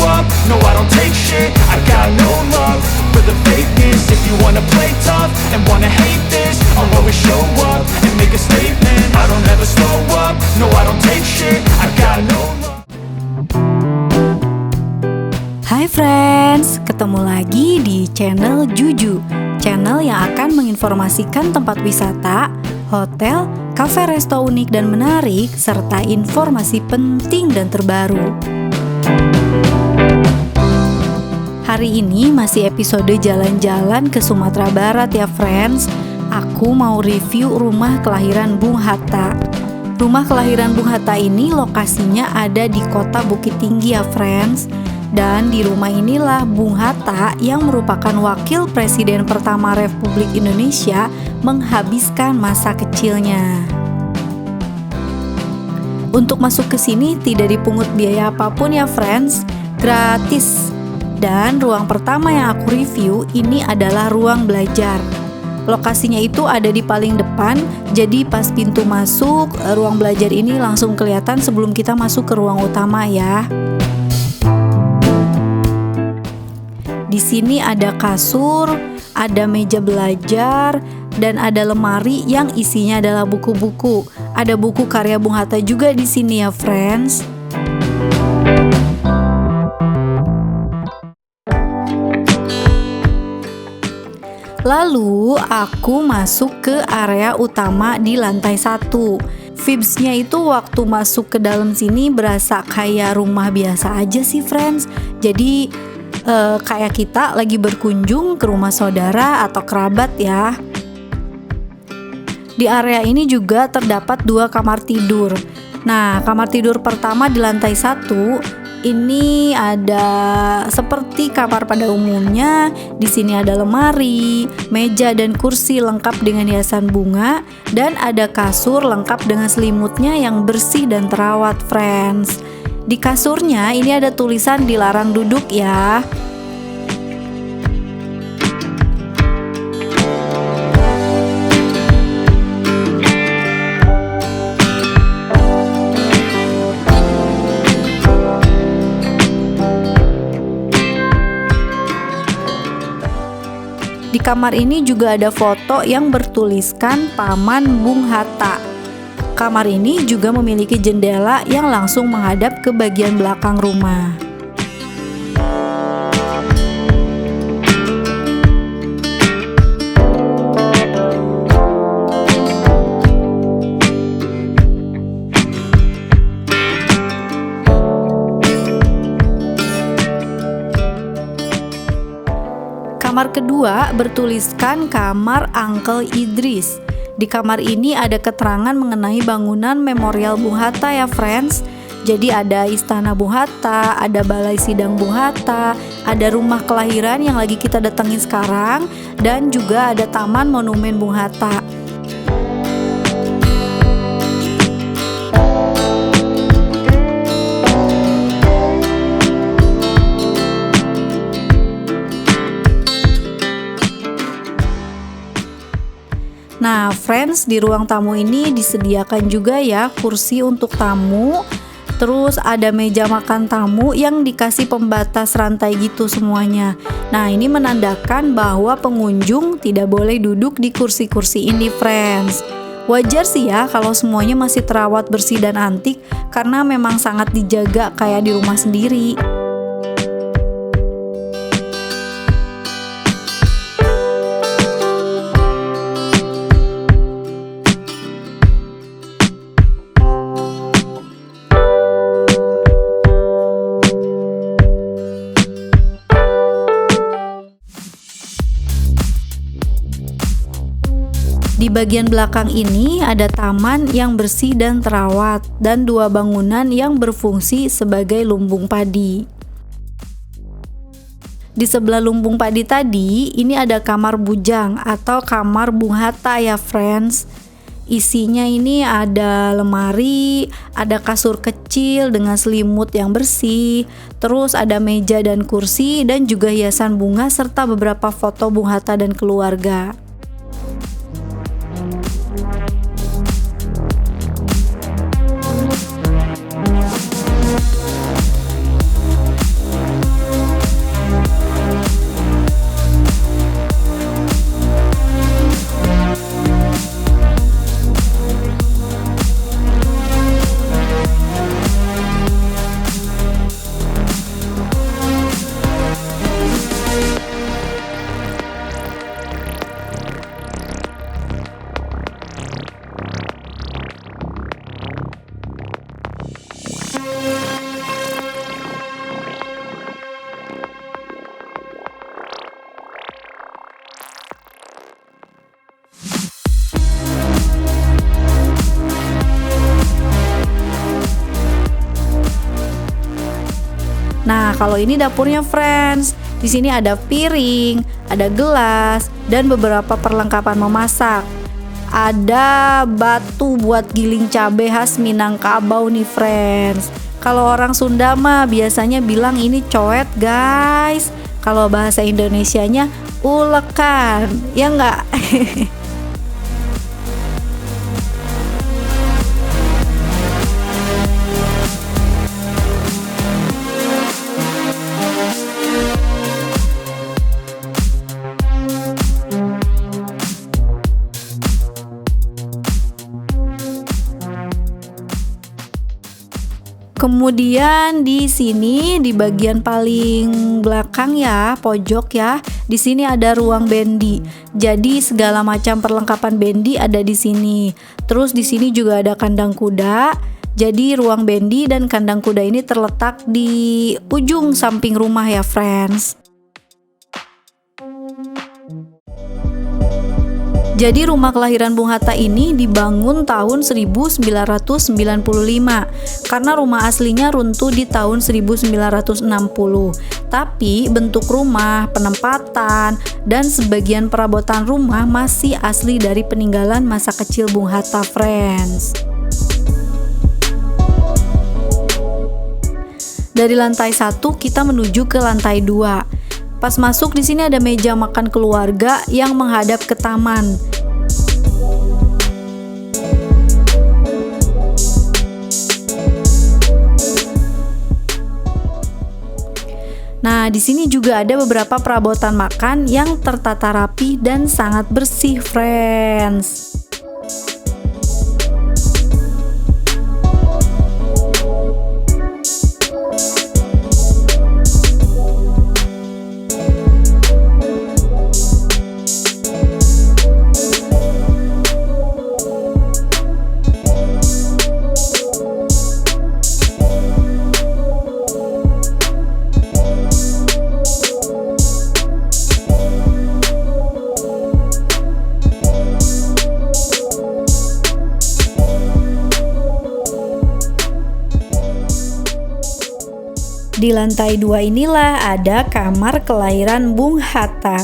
up, no I don't take shit. I got no love for the fakeness. If you wanna play tough and wanna hate this, I'll always show up and make a statement. I don't ever slow up, no I don't take shit. I got no love. Hai friends, ketemu lagi di channel Juju, channel yang akan menginformasikan tempat wisata, hotel, kafe resto unik dan menarik, serta informasi penting dan terbaru. Hari ini masih episode jalan-jalan ke Sumatera Barat ya friends. Aku mau review rumah kelahiran Bung Hatta. Rumah kelahiran Bung Hatta ini lokasinya ada di kota Bukit Tinggi ya friends. Dan di rumah inilah Bung Hatta yang merupakan wakil presiden pertama Republik Indonesia menghabiskan masa kecilnya. Untuk masuk ke sini tidak dipungut biaya apapun ya friends, gratis. Dan ruang pertama yang aku review ini adalah ruang belajar. Lokasinya itu ada di paling depan, jadi pas pintu masuk ruang belajar ini langsung kelihatan sebelum kita masuk ke ruang utama ya. Di sini ada kasur, ada meja belajar, dan ada lemari yang isinya adalah buku-buku. Ada buku karya Bung Hatta juga di sini ya, friends. Lalu aku masuk ke area utama di lantai 1. Vibes-nya itu waktu masuk ke dalam sini berasa kayak rumah biasa aja sih, friends. Jadi kayak kita lagi berkunjung ke rumah saudara atau kerabat ya. Di area ini juga terdapat 2 kamar tidur. Nah, kamar tidur pertama di lantai 1 ini ada seperti kamar pada umumnya. Di sini ada lemari, meja dan kursi lengkap dengan hiasan bunga, dan ada kasur lengkap dengan selimutnya yang bersih dan terawat, friends. Di kasurnya ini ada tulisan dilarang duduk ya. Di kamar ini juga ada foto yang bertuliskan Paman Bung Hatta. Kamar ini juga memiliki jendela yang langsung menghadap ke bagian belakang rumah. Kamar kedua bertuliskan Kamar Uncle Idris. Di kamar ini ada keterangan mengenai bangunan Memorial Bung Hatta ya friends. Jadi ada Istana Bung Hatta, ada Balai Sidang Bung Hatta, ada rumah kelahiran yang lagi kita datengin sekarang, dan juga ada Taman Monumen Bung Hatta. Nah, friends, di ruang tamu ini disediakan juga ya kursi untuk tamu. Terus ada meja makan tamu yang dikasih pembatas rantai gitu semuanya. Nah, ini menandakan bahwa pengunjung tidak boleh duduk di kursi-kursi ini, friends. Wajar sih ya kalau semuanya masih terawat bersih dan antik, karena memang sangat dijaga kayak di rumah sendiri. Di bagian belakang ini ada taman yang bersih dan terawat, dan 2 bangunan yang berfungsi sebagai lumbung padi. Di sebelah lumbung padi tadi, ini ada kamar bujang atau kamar Bung Hatta ya friends. Isinya ini ada lemari, ada kasur kecil dengan selimut yang bersih, terus ada meja dan kursi, dan juga hiasan bunga serta beberapa foto Bung Hatta dan keluarga. Nah, kalau ini dapurnya friends. Di sini ada piring, ada gelas, dan beberapa perlengkapan memasak. Ada batu buat giling cabai khas Minangkabau nih friends. Kalau orang Sunda mah biasanya bilang ini coet guys. Kalau bahasa Indonesianya ulekan, ya enggak? Kemudian di sini di bagian paling belakang ya, pojok ya. Di sini ada ruang bendi. Jadi segala macam perlengkapan bendi ada di sini. Terus di sini juga ada kandang kuda. Jadi ruang bendi dan kandang kuda ini terletak di ujung samping rumah ya, friends. Jadi rumah kelahiran Bung Hatta ini dibangun tahun 1995 karena rumah aslinya runtuh di tahun 1960. Tapi bentuk rumah, penempatan, dan sebagian perabotan rumah masih asli dari peninggalan masa kecil Bung Hatta, friends. Dari lantai 1 kita menuju ke lantai 2. Pas masuk di sini ada meja makan keluarga yang menghadap ke taman. Nah, di sini juga ada beberapa perabotan makan yang tertata rapi dan sangat bersih, friends. Di lantai 2 inilah ada kamar kelahiran Bung Hatta.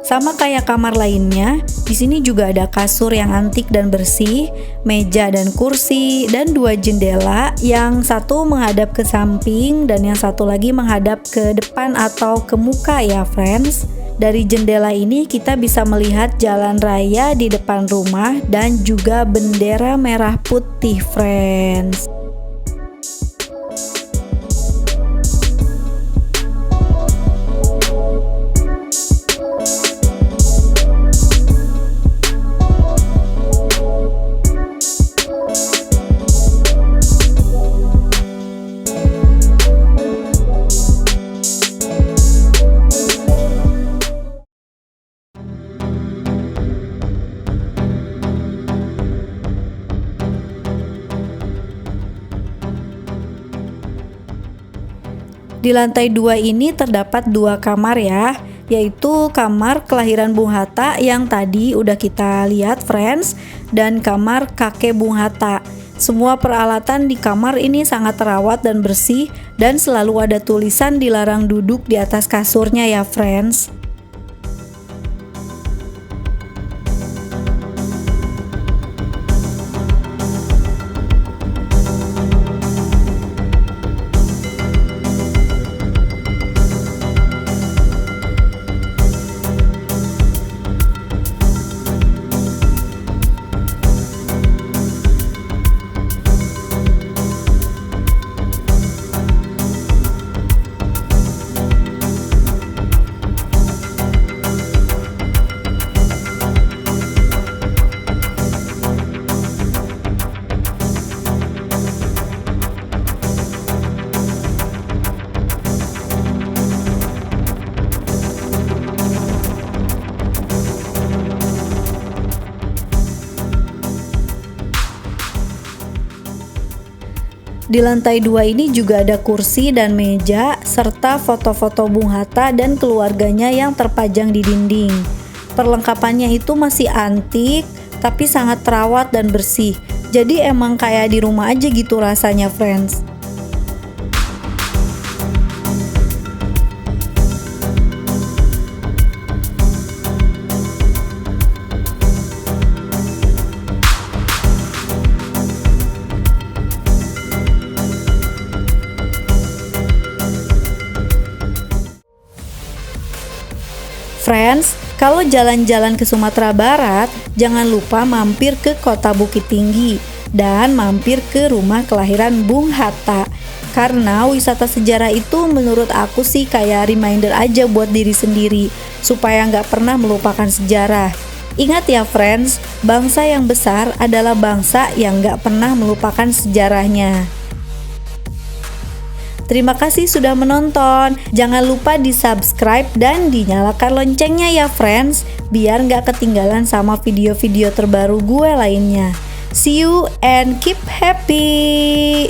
Sama kayak kamar lainnya, di sini juga ada kasur yang antik dan bersih, meja dan kursi, dan 2 jendela, yang satu menghadap ke samping dan yang satu lagi menghadap ke depan atau ke muka ya, friends. Dari jendela ini kita bisa melihat jalan raya di depan rumah dan juga bendera merah putih, friends. Di lantai 2 ini terdapat 2 kamar ya, yaitu kamar kelahiran Bung Hatta yang tadi udah kita lihat, friends, dan kamar kakek Bung Hatta. Semua peralatan di kamar ini sangat terawat dan bersih, dan selalu ada tulisan dilarang duduk di atas kasurnya ya, friends. Di lantai 2 ini juga ada kursi dan meja, serta foto-foto Bung Hatta dan keluarganya yang terpajang di dinding. Perlengkapannya itu masih antik, tapi sangat terawat dan bersih. Jadi emang kayak di rumah aja gitu rasanya, friends. Friends, kalau jalan-jalan ke Sumatera Barat, jangan lupa mampir ke Kota Bukit Tinggi dan mampir ke rumah kelahiran Bung Hatta. Karena wisata sejarah itu menurut aku sih kayak reminder aja buat diri sendiri, supaya nggak pernah melupakan sejarah. Ingat ya friends, bangsa yang besar adalah bangsa yang nggak pernah melupakan sejarahnya. Terima kasih sudah menonton. Jangan lupa di-subscribe dan dinyalakan loncengnya ya friends, biar nggak ketinggalan sama video-video terbaru gue lainnya. See you and keep happy.